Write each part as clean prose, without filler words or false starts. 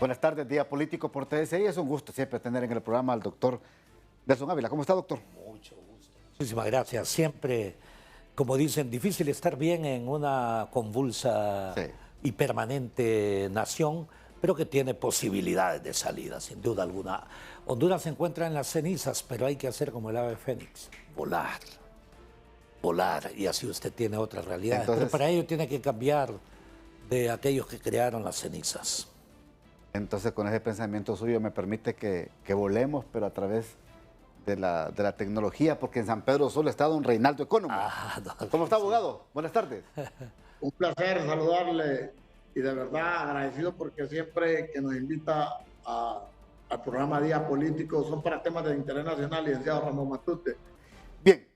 Buenas tardes, Día Político por TSI. Es un gusto siempre tener en el programa al doctor Nelson Ávila. ¿Cómo está, doctor? Mucho gusto. Muchísimas gracias. Siempre, como dicen, difícil estar bien en una convulsa y permanente nación, pero que tiene posibilidades de salida, sin duda alguna. Honduras se encuentra en las cenizas, pero hay que hacer como el ave fénix, volar, volar, y así usted tiene otra realidad. Entonces, pero para ello tiene que cambiar de aquellos que crearon las cenizas. Entonces, con ese pensamiento suyo me permite que volemos, pero a través de la tecnología, porque en San Pedro Sula está don Reinaldo Economo. ¿Cómo está, abogado? Buenas tardes. Un placer saludarle y de verdad agradecido porque siempre que nos invita al programa Día Político son para temas de interés nacional, licenciado Ramón Matute. Bien,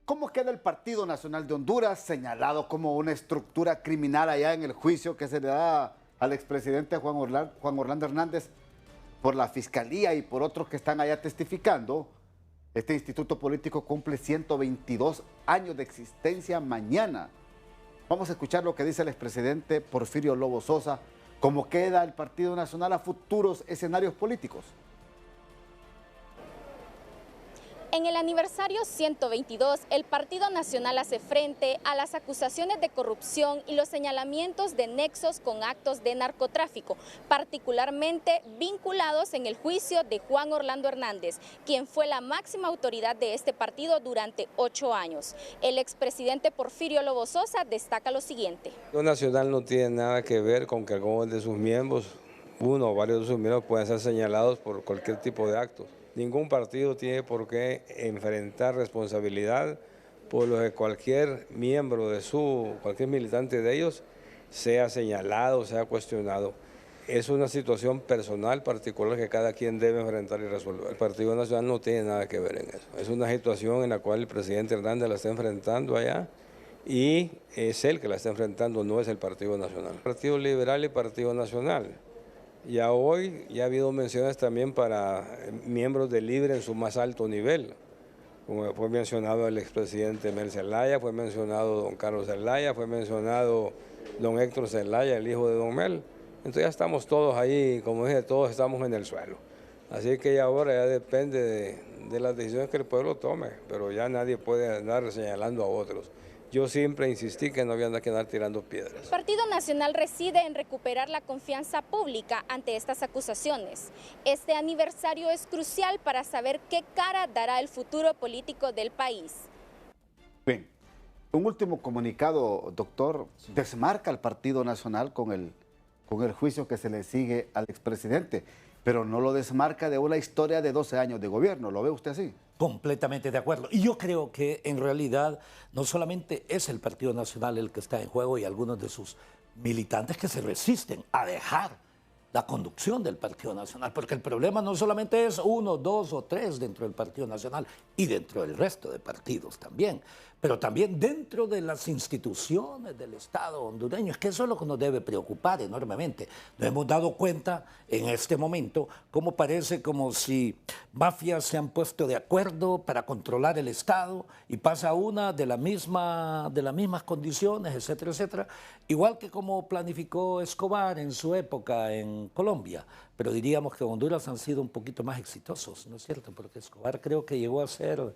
¿cómo queda el Partido Nacional de Honduras señalado como una estructura criminal allá en el juicio que se le da al expresidente Juan Orlando Hernández por la Fiscalía y por otros que están allá testificando? Este instituto político cumple 122 años de existencia mañana. Vamos a escuchar lo que dice el expresidente Porfirio Lobo Sosa, cómo queda el Partido Nacional a futuros escenarios políticos. En el aniversario 122, el Partido Nacional hace frente a las acusaciones de corrupción y los señalamientos de nexos con actos de narcotráfico, particularmente vinculados en el juicio de Juan Orlando Hernández, quien fue la máxima autoridad de este partido durante 8 años. El expresidente Porfirio Lobo Sosa destaca lo siguiente. El Partido Nacional no tiene nada que ver con que algunos de sus miembros, uno o varios de sus miembros, puedan ser señalados por cualquier tipo de actos. Ningún partido tiene por qué enfrentar responsabilidad por lo que cualquier miembro de cualquier militante de ellos sea señalado, sea cuestionado. Es una situación personal particular que cada quien debe enfrentar y resolver. El Partido Nacional no tiene nada que ver en eso. Es una situación en la cual el presidente Hernández la está enfrentando allá y es él que la está enfrentando, no es el Partido Nacional. Partido Liberal y Partido Nacional. Ya hoy ya ha habido menciones también para miembros de Libre en su más alto nivel, como fue mencionado el expresidente Mel Zelaya, fue mencionado don Carlos Zelaya, fue mencionado don Héctor Zelaya, el hijo de don Mel. Entonces ya estamos todos ahí, como dije, todos estamos en el suelo. Así que ya ahora ya depende de las decisiones que el pueblo tome, pero ya nadie puede andar señalando a otros. Yo siempre insistí que no había que andar tirando piedras. El Partido Nacional reside en recuperar la confianza pública ante estas acusaciones. Este aniversario es crucial para saber qué cara dará el futuro político del país. Bien, un último comunicado, doctor, desmarca al Partido Nacional con el juicio que se le sigue al expresidente, pero no lo desmarca de una historia de 12 años de gobierno. ¿Lo ve usted así? Completamente de acuerdo. Y yo creo que en realidad no solamente es el Partido Nacional el que está en juego y algunos de sus militantes que se resisten a dejar la conducción del Partido Nacional, porque el problema no solamente es 1, 2 o 3 dentro del Partido Nacional y dentro del resto de partidos también, pero también dentro de las instituciones del Estado hondureño. Es que eso es lo que nos debe preocupar enormemente. Nos hemos dado cuenta en este momento cómo parece como si mafias se han puesto de acuerdo para controlar el Estado y pasa una de las mismas condiciones, etcétera, etcétera, igual que como planificó Escobar en su época en Colombia. Pero diríamos que Honduras han sido un poquito más exitosos, ¿no es cierto? Porque Escobar creo que llegó a ser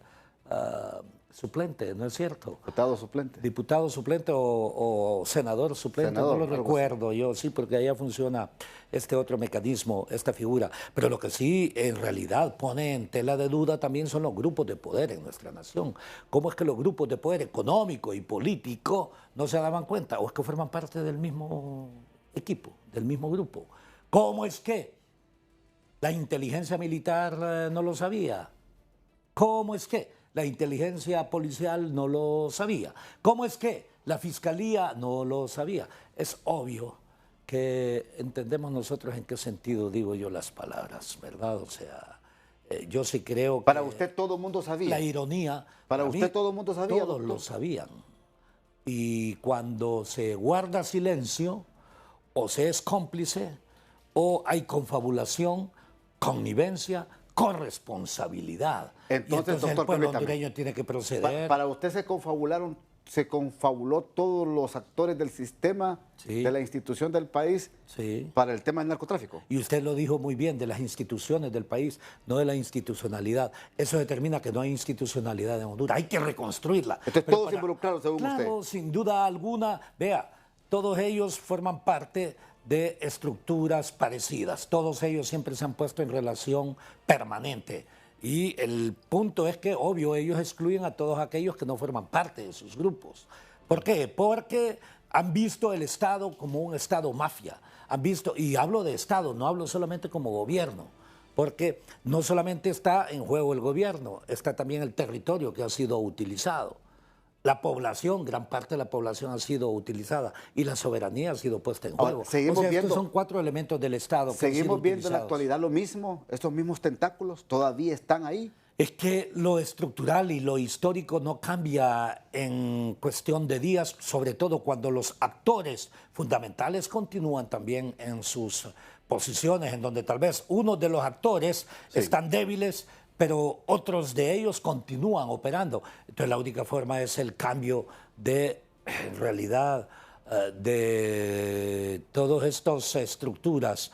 suplente, ¿no es cierto? Diputado suplente. Diputado suplente o senador suplente, senador, no lo recuerdo yo, sí, porque allá funciona este otro mecanismo, esta figura. Pero lo que sí en realidad pone en tela de duda también son los grupos de poder en nuestra nación. ¿Cómo es que los grupos de poder económico y político no se daban cuenta? ¿O es que forman parte del mismo equipo, del mismo grupo? ¿Cómo es que la inteligencia militar no lo sabía? ¿Cómo es que la inteligencia policial no lo sabía? ¿Cómo es que la fiscalía no lo sabía? Es obvio que entendemos nosotros en qué sentido digo yo las palabras, ¿verdad? O sea, yo sí creo que... Para usted todo el mundo sabía. La ironía... Para usted todo el mundo sabía. Todos lo sabían. Y cuando se guarda silencio, o se es cómplice, o hay confabulación, connivencia, corresponsabilidad. Entonces, doctor, el pueblo hondureño tiene que proceder. Para usted se confabularon se confabuló todos los actores del sistema, Sí. de la institución del país, Sí. para el tema del narcotráfico. Y usted lo dijo muy bien, de las instituciones del país, no de la institucionalidad. Eso determina que no hay institucionalidad en Honduras. Hay que reconstruirla. Entonces Pero todos involucrados, según claro, usted. sin duda alguna. Vea, todos ellos forman parte de estructuras parecidas. Todos ellos siempre se han puesto en relación permanente. Y el punto es que, obvio, ellos excluyen a todos aquellos que no forman parte de sus grupos. ¿Por qué? Porque han visto el Estado como un Estado mafia. Han visto, y hablo de Estado, no hablo solamente como gobierno, porque no solamente está en juego el gobierno, está también el territorio que ha sido utilizado. La población, gran parte de la población ha sido utilizada y la soberanía ha sido puesta en Ahora, juego. seguimos O sea, viendo- estos son 4 elementos del Estado que han sido Seguimos viendo en la utilizados. actualidad lo mismo, estos mismos tentáculos todavía están ahí. Es que lo estructural y lo histórico no cambia en cuestión de días, sobre todo cuando los actores fundamentales continúan también en sus posiciones, en donde tal vez unos de los actores están débiles, pero otros de ellos continúan operando. Entonces la única forma es el cambio de, en realidad, de todas estas estructuras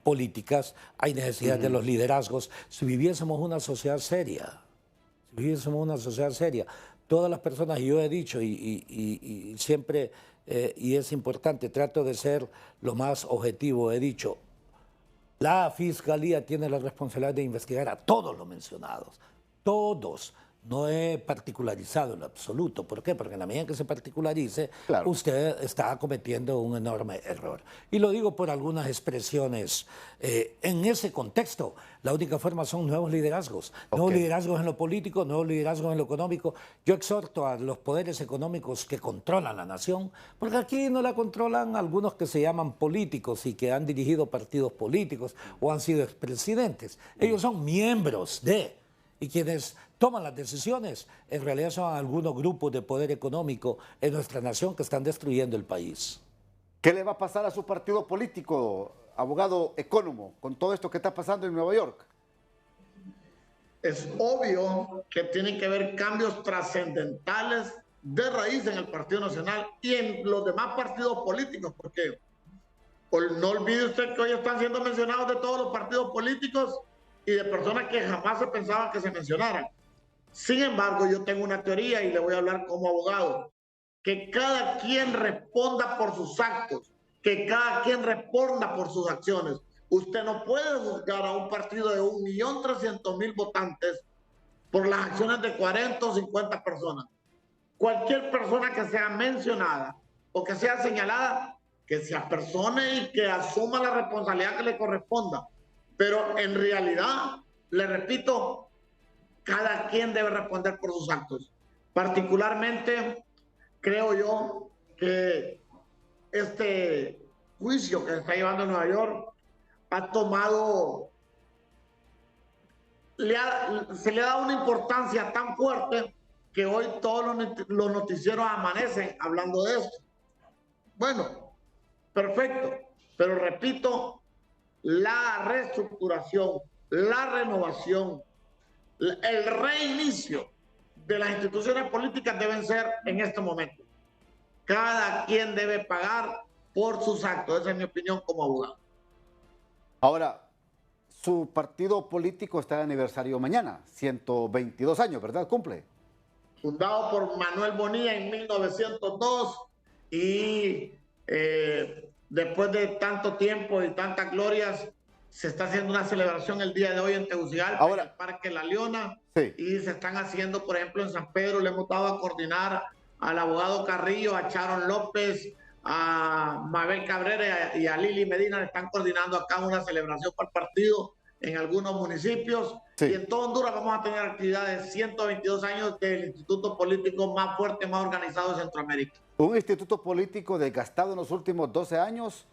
políticas. Hay necesidad de los liderazgos. Si viviésemos una sociedad seria, todas las personas, y yo he dicho, y siempre, y es importante, trato de ser lo más objetivo, he dicho, la Fiscalía tiene la responsabilidad de investigar a todos los mencionados, todos. No he particularizado en lo absoluto. ¿Por qué? Porque en la medida en que se particularice, Claro. usted está cometiendo un enorme error. Y lo digo por algunas expresiones. En ese contexto, la única forma son nuevos liderazgos. Nuevos liderazgos en lo político, nuevos liderazgos en lo económico. Yo exhorto a los poderes económicos que controlan la nación, porque aquí no la controlan algunos que se llaman políticos y que han dirigido partidos políticos o han sido expresidentes. Ellos son miembros de... Y quienes toman las decisiones, en realidad son algunos grupos de poder económico en nuestra nación que están destruyendo el país. ¿Qué le va a pasar a su partido político, abogado Ecónomo, con todo esto que está pasando en Nueva York? Es obvio que tienen que haber cambios trascendentales de raíz en el Partido Nacional y en los demás partidos políticos, porque no olvide usted que hoy están siendo mencionados de todos los partidos políticos y de personas que jamás se pensaba que se mencionaran. Sin embargo, yo tengo una teoría y le voy a hablar como abogado, que cada quien responda por sus actos, que cada quien responda por sus acciones. Usted no puede juzgar a un partido de 1.300.000 votantes por las acciones de 40 o 50 personas. Cualquier persona que sea mencionada o que sea señalada, que se apersone y que asuma la responsabilidad que le corresponda. Pero en realidad, le repito, cada quien debe responder por sus actos. Particularmente, creo yo que este juicio que se está llevando en Nueva York ha tomado, se le ha dado una importancia tan fuerte que hoy todos los noticieros amanecen hablando de esto. Bueno, perfecto, pero repito, la reestructuración, la renovación, el reinicio de las instituciones políticas deben ser en este momento. Cada quien debe pagar por sus actos. Esa es mi opinión como abogado. Ahora, su partido político está de aniversario mañana, 122 años, ¿verdad? Cumple. Fundado por Manuel Bonilla en 1902 y después de tanto tiempo y tantas glorias, se está haciendo una celebración el día de hoy en Tegucigalpa, en el Parque La Leona, y se están haciendo, por ejemplo, en San Pedro. Le hemos dado a coordinar al abogado Carrillo, a Sharon López, a Mabel Cabrera y a Lili Medina. Le están coordinando acá una celebración para el partido en algunos municipios. Y en todo Honduras vamos a tener actividades, 122 años del instituto político más fuerte, más organizado de Centroamérica. Un instituto político desgastado en los últimos 12 años,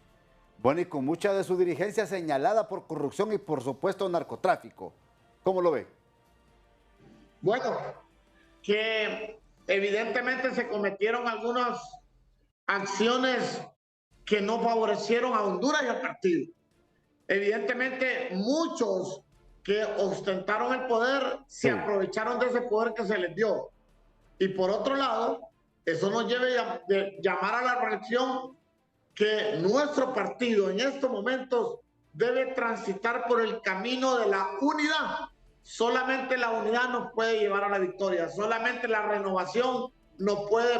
bueno, y con mucha de su dirigencia señalada por corrupción y por supuesto narcotráfico. ¿Cómo lo ve? Bueno, que evidentemente se cometieron algunas acciones que no favorecieron a Honduras y al partido. Evidentemente, muchos que ostentaron el poder se aprovecharon de ese poder que se les dio. Y por otro lado, Eso nos debe de llamar a la reflexión que nuestro partido en estos momentos debe transitar por el camino de la unidad. Solamente la unidad nos puede llevar a la victoria, solamente la renovación nos puede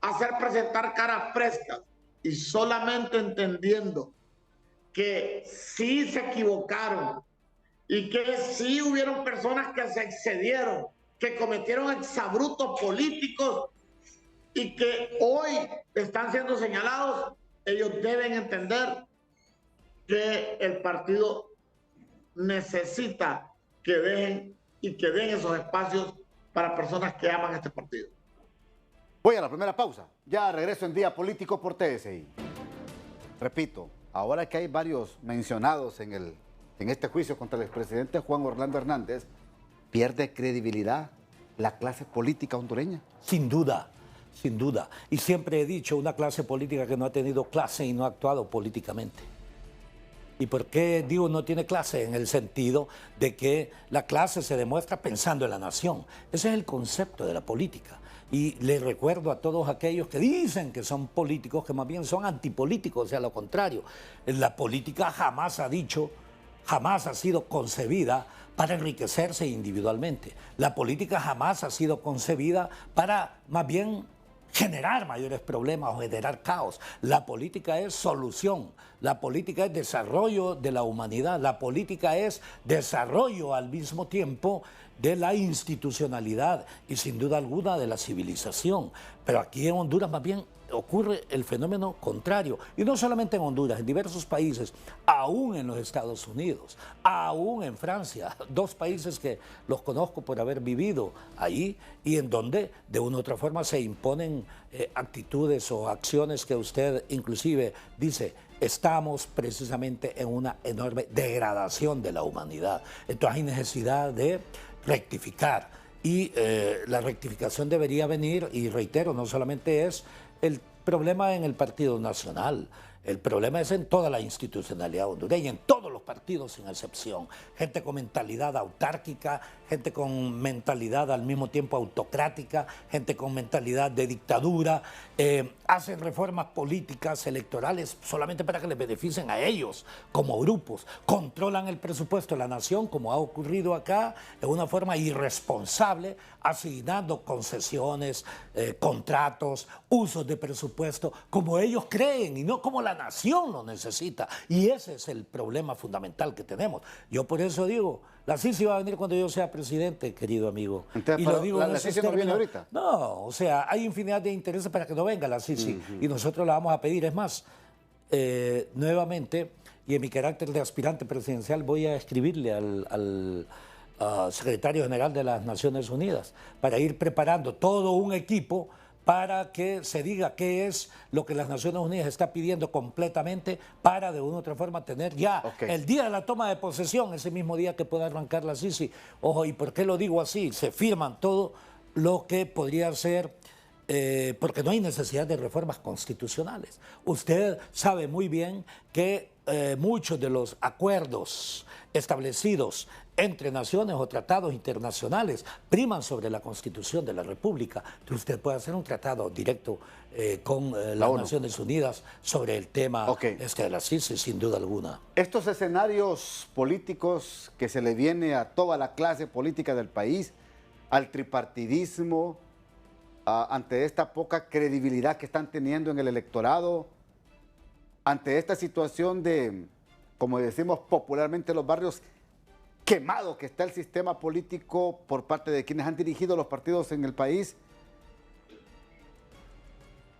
hacer presentar caras frescas, y solamente entendiendo que sí se equivocaron y que sí hubieron personas que se excedieron, que cometieron exabruptos políticos y que hoy están siendo señalados, ellos deben entender que el partido necesita que dejen y que den esos espacios para personas que aman este partido. Voy a la primera pausa. Ya regreso en Día Político por TSI. Repito, ahora que hay varios mencionados en este juicio contra el expresidente Juan Orlando Hernández, ¿pierde credibilidad la clase política hondureña? Sin duda, sin duda. Y siempre he dicho, una clase política que no ha tenido clase y no ha actuado políticamente. ¿Y por qué digo no tiene clase? En el sentido de que la clase se demuestra pensando en la nación. Ese es el concepto de la política. Y les recuerdo a todos aquellos que dicen que son políticos, que más bien son antipolíticos, o sea, lo contrario. La política jamás ha sido concebida para enriquecerse individualmente. La política jamás ha sido concebida para, más bien, generar mayores problemas o generar caos. La política es solución, la política es desarrollo de la humanidad, la política es desarrollo al mismo tiempo de la institucionalidad y sin duda alguna de la civilización. Pero aquí en Honduras más bien ocurre el fenómeno contrario. Y no solamente en Honduras, en diversos países, aún en los Estados Unidos, aún en Francia, dos países que los conozco por haber vivido ahí y en donde de una u otra forma se imponen actitudes o acciones que usted inclusive dice, estamos precisamente en una enorme degradación de la humanidad. Entonces hay necesidad de rectificar y la rectificación debería venir, y reitero, no solamente es el problema en el Partido Nacional, el problema es en toda la institucionalidad hondureña, en todos los partidos sin excepción. Gente con mentalidad autárquica, gente con mentalidad al mismo tiempo autocrática, gente con mentalidad de dictadura, hacen reformas políticas electorales solamente para que les beneficien a ellos como grupos, controlan el presupuesto de la nación como ha ocurrido acá de una forma irresponsable, asignando concesiones, contratos, usos de presupuesto como ellos creen y no como la nación lo necesita. Y ese es el problema fundamental que tenemos. Yo por eso digo, la CICI va a venir cuando yo sea presidente, querido amigo. Entonces, y lo digo ¿la CICI no viene ahorita? No, o sea, hay infinidad de intereses para que no venga la CICI y nosotros la vamos a pedir. Es más, nuevamente, y en mi carácter de aspirante presidencial voy a escribirle al secretario general de las Naciones Unidas para ir preparando todo un equipo para que se diga qué es lo que las Naciones Unidas está pidiendo completamente para de una u otra forma tener ya el día de la toma de posesión, ese mismo día que pueda arrancar la CICI. Ojo, ¿y por qué lo digo así? Se firman todo lo que podría ser, porque no hay necesidad de reformas constitucionales. Usted sabe muy bien que muchos de los acuerdos establecidos entre naciones o tratados internacionales priman sobre la Constitución de la República. Entonces usted puede hacer un tratado directo con las Naciones Unidas sobre el tema de la CICI, sin duda alguna. Estos escenarios políticos que se le viene a toda la clase política del país, al tripartidismo, ante esta poca credibilidad que están teniendo en el electorado, ante esta situación de, como decimos popularmente en los barrios, quemado que está el sistema político por parte de quienes han dirigido los partidos en el país.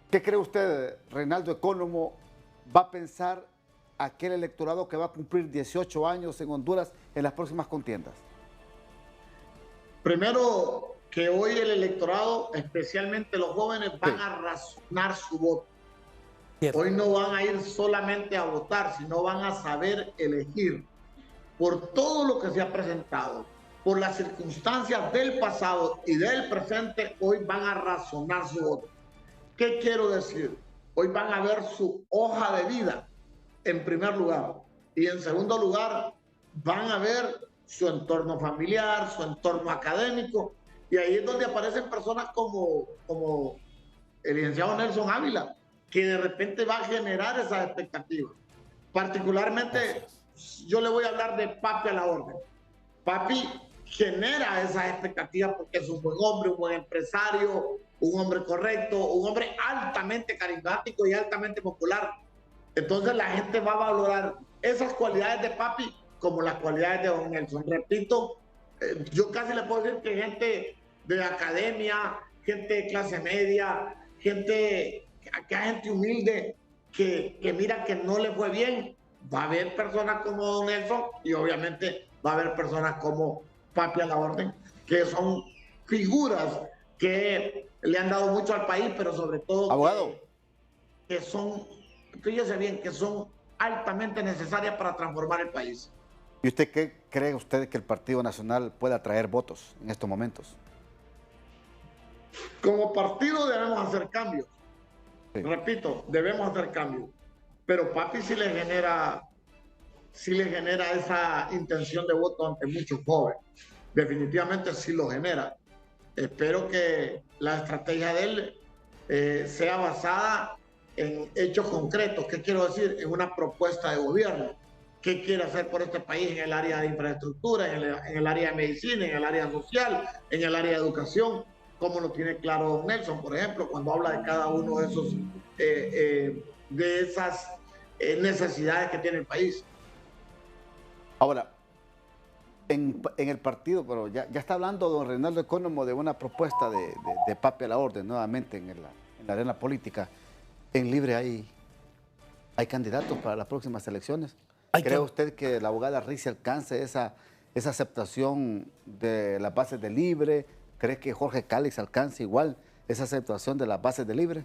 ¿Qué cree usted, Reinaldo Ecónomo, va a pensar aquel electorado que va a cumplir 18 años en Honduras en las próximas contiendas? Primero, que hoy el electorado, especialmente los jóvenes, van a razonar su voto. Hoy no van a ir solamente a votar, sino van a saber elegir. Por todo lo que se ha presentado, por las circunstancias del pasado y del presente, hoy van a razonar su voto. ¿Qué quiero decir? Hoy van a ver su hoja de vida, en primer lugar. Y en segundo lugar, van a ver su entorno familiar, su entorno académico. Y ahí es donde aparecen personas como el licenciado Nelson Ávila, que de repente va a generar esas expectativas. Particularmente, yo le voy a hablar de Papi a la Orden. Papi genera esas expectativas porque es un buen hombre, un buen empresario, un hombre correcto, un hombre altamente carismático y altamente popular. Entonces la gente va a valorar esas cualidades de Papi como las cualidades de don Nelson. Repito, yo casi le puedo decir que gente de la academia, gente de clase media, gente humilde que mira que no le fue bien, va a haber personas como don Nelson y obviamente va a haber personas como Papi a la Orden, que son figuras que le han dado mucho al país, pero sobre todo abogado, que son, fíjese bien, que son altamente necesarias para transformar el país. ¿Y usted qué cree usted que el Partido Nacional pueda atraer votos en estos momentos? Como partido debemos hacer cambios. Sí. Repito, debemos hacer cambios. Pero Papi sí le genera esa intención de voto ante muchos jóvenes. Definitivamente sí lo genera. Espero que la estrategia de él sea basada en hechos concretos. ¿Qué quiero decir? En una propuesta de gobierno. ¿Qué quiere hacer por este país en el área de infraestructura, en el área de medicina, en el área social, en el área de educación? Como lo tiene claro don Nelson, por ejemplo, cuando habla de cada uno de esos de esas necesidades que tiene el país. Ahora, en el partido, pero ya está hablando don Reinaldo Ecónomo de una propuesta de Papi a la Orden nuevamente en la arena política. En Libre hay candidatos para las próximas elecciones. ¿Cree usted que la abogada Rixi alcance esa aceptación de las bases de Libre? ¿Cree que Jorge Calix alcance igual esa aceptación de las bases de Libre?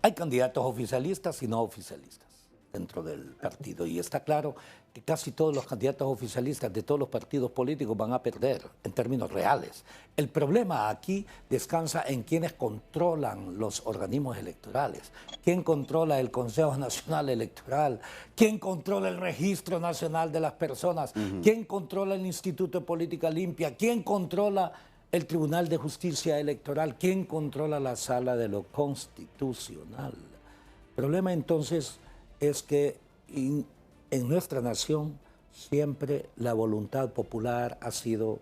Hay candidatos oficialistas y no oficialistas dentro del partido. Y está claro que casi todos los candidatos oficialistas de todos los partidos políticos van a perder en términos reales. El problema aquí descansa en quienes controlan los organismos electorales. ¿Quién controla el Consejo Nacional Electoral? ¿Quién controla el Registro Nacional de las Personas? ¿Quién controla el Instituto de Política Limpia? ¿Quién controla el Tribunal de Justicia Electoral? ¿Quién controla la Sala de lo Constitucional? El problema entonces es que en nuestra nación siempre la voluntad popular ha sido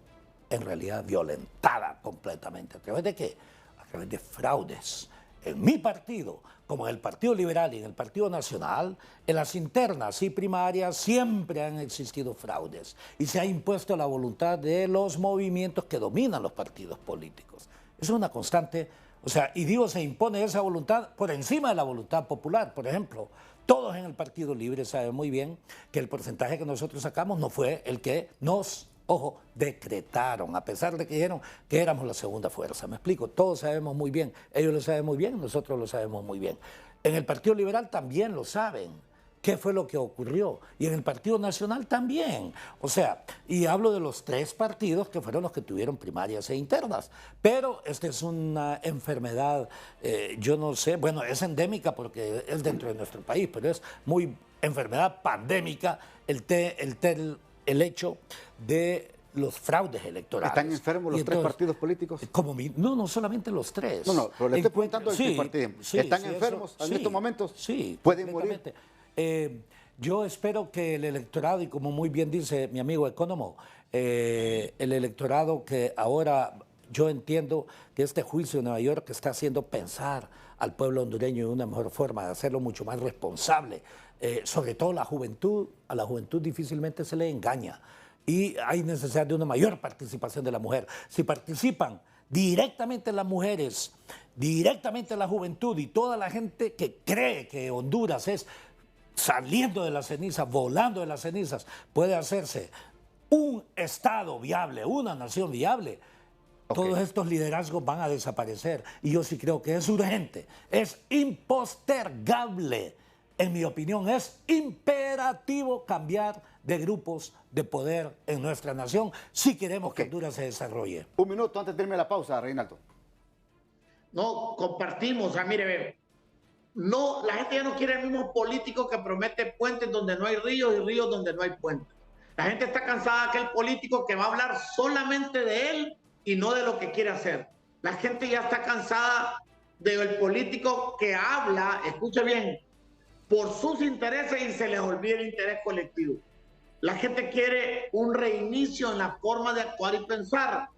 en realidad violentada completamente. ¿A través de qué? A través de fraudes. En mi partido, como en el Partido Liberal y en el Partido Nacional, en las internas y primarias siempre han existido fraudes y se ha impuesto la voluntad de los movimientos que dominan los partidos políticos. Es una constante, o sea, y digo, se impone esa voluntad por encima de la voluntad popular. Por ejemplo, todos en el Partido Libre saben muy bien que el porcentaje que nosotros sacamos no fue el que nos, ojo, decretaron, a pesar de que dijeron que éramos la segunda fuerza. Me explico, todos sabemos muy bien, ellos lo saben muy bien, nosotros lo sabemos muy bien. En el Partido Liberal también lo saben, qué fue lo que ocurrió, y en el Partido Nacional también. O sea, y hablo de los tres partidos que fueron los que tuvieron primarias e internas, pero esta es una enfermedad, yo no sé, bueno, es endémica porque es dentro de nuestro país, pero es muy enfermedad pandémica el hecho de los fraudes electorales. ¿Están enfermos los tres partidos políticos? No solamente los tres. No, pero le estoy preguntando del tripartismo. ¿Están enfermos en estos momentos? Sí. ¿Pueden morir? Yo espero que el electorado, y como muy bien dice mi amigo Ecónomo, el electorado que ahora yo entiendo que este juicio de Nueva York está haciendo pensar al pueblo hondureño de una mejor forma, de hacerlo mucho más responsable, sobre todo la juventud. A la juventud difícilmente se le engaña y hay necesidad de una mayor participación de la mujer. Si participan directamente las mujeres, directamente la juventud y toda la gente que cree que Honduras es saliendo de las cenizas, volando de las cenizas, puede hacerse un Estado viable, una nación viable, todos estos liderazgos van a desaparecer. Y yo sí creo que es urgente, es impostergable. En mi opinión, es imperativo cambiar de grupos de poder en nuestra nación si queremos que Honduras se desarrolle. Un minuto antes de irme a la pausa, Reinaldo. No, compartimos, o sea, mire, no, la gente ya no quiere el mismo político que promete puentes donde no hay ríos y ríos donde no hay puentes. La gente está cansada de aquel político que va a hablar solamente de él y no de lo que quiere hacer. La gente ya está cansada del político que habla, escuche bien, por sus intereses y se les olvida el interés colectivo. La gente quiere un reinicio en la forma de actuar y pensar.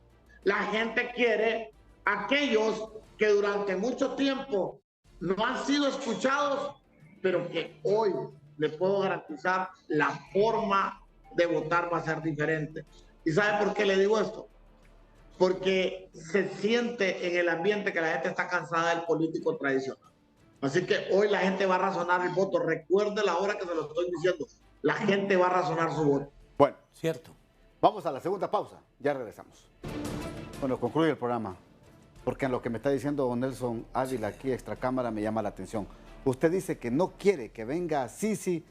La gente quiere aquellos que durante mucho tiempo no han sido escuchados, pero que hoy les puedo garantizar la forma de votar va a ser diferente. ¿Y sabe por qué le digo esto? Porque se siente en el ambiente que la gente está cansada del político tradicional. Así que hoy la gente va a razonar el voto. Recuerde la hora que se lo estoy diciendo. La gente va a razonar su voto. Bueno, Cierto. vamos a la segunda pausa. Ya regresamos. Bueno, concluye el programa. Porque en lo que me está diciendo don Nelson Ávila aquí, extracámara, me llama la atención. Usted dice que no quiere que venga Sisi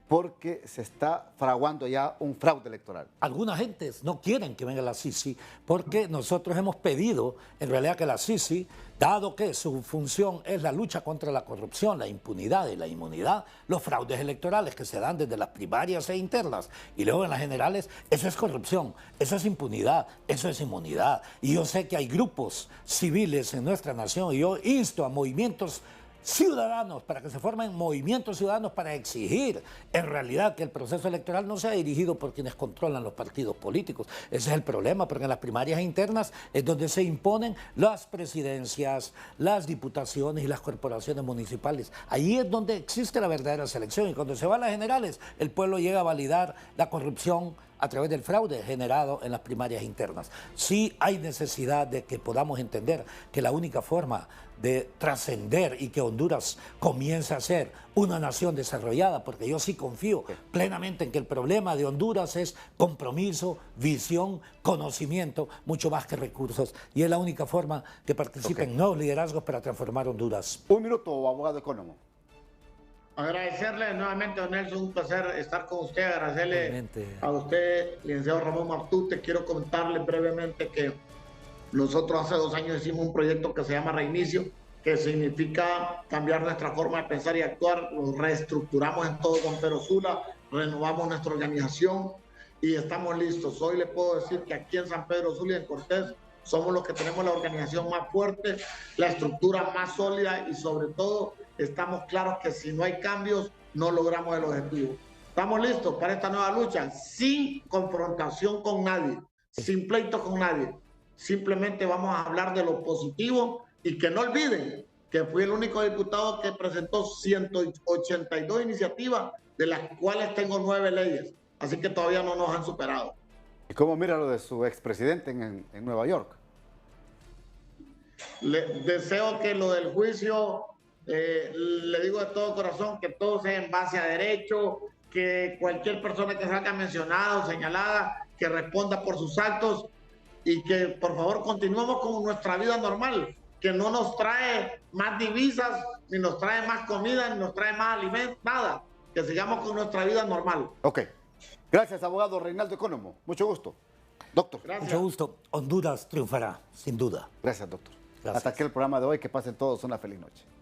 porque se está fraguando ya un fraude electoral. Algunas gentes no quieren que venga la Sisi porque nosotros hemos pedido en realidad que la Sisi, dado que su función es la lucha contra la corrupción, la impunidad y la inmunidad, los fraudes electorales que se dan desde las primarias e internas y luego en las generales, eso es corrupción, eso es impunidad, eso es inmunidad. Y yo sé que hay grupos civiles en nuestra nación y yo insto a movimientos ciudadanos, para que se formen movimientos ciudadanos para exigir en realidad que el proceso electoral no sea dirigido por quienes controlan los partidos políticos. Ese es el problema, porque en las primarias internas es donde se imponen las presidencias, las diputaciones y las corporaciones municipales. Ahí es donde existe la verdadera selección y cuando se va a las generales, el pueblo llega a validar la corrupción a través del fraude generado en las primarias internas. Sí hay necesidad de que podamos entender que la única forma de trascender y que Honduras comience a ser una nación desarrollada, porque yo sí confío plenamente en que el problema de Honduras es compromiso, visión, conocimiento, mucho más que recursos, y es la única forma que participen nuevos liderazgos para transformar Honduras. Un minuto, abogado económico. Agradecerle nuevamente, don Nelson, un placer estar con usted, agradecerle Realmente. a usted, licenciado Ramón Martute. Quiero contarle brevemente que nosotros hace 2 años hicimos un proyecto que se llama Reinicio, que significa cambiar nuestra forma de pensar y actuar. Lo reestructuramos en todo con Pedro Sula, renovamos nuestra organización y estamos listos. Hoy le puedo decir que aquí en San Pedro Sula y en Cortés somos los que tenemos la organización más fuerte, la estructura más sólida y sobre todo estamos claros que si no hay cambios no logramos el objetivo. Estamos listos para esta nueva lucha, sin confrontación con nadie, sin pleito con nadie. Simplemente vamos a hablar de lo positivo y que no olviden que fui el único diputado que presentó 182 iniciativas, de las cuales tengo 9 leyes. Así que todavía no nos han superado. ¿Y cómo mira lo de su expresidente en Nueva York? Le deseo que lo del juicio, le digo de todo corazón, que todo sea en base a derecho, que cualquier persona que salga mencionada o señalada, que responda por sus actos y que por favor continuemos con nuestra vida normal, que no nos trae más divisas, ni nos trae más comida, ni nos trae más alimentos, nada, que sigamos con nuestra vida normal. Ok. Gracias, abogado Reinaldo Economo. Mucho gusto. Doctor. Gracias. Mucho gusto. Honduras triunfará, sin duda. Gracias, doctor. Gracias. Hasta aquí el programa de hoy. Que pasen todos una feliz noche.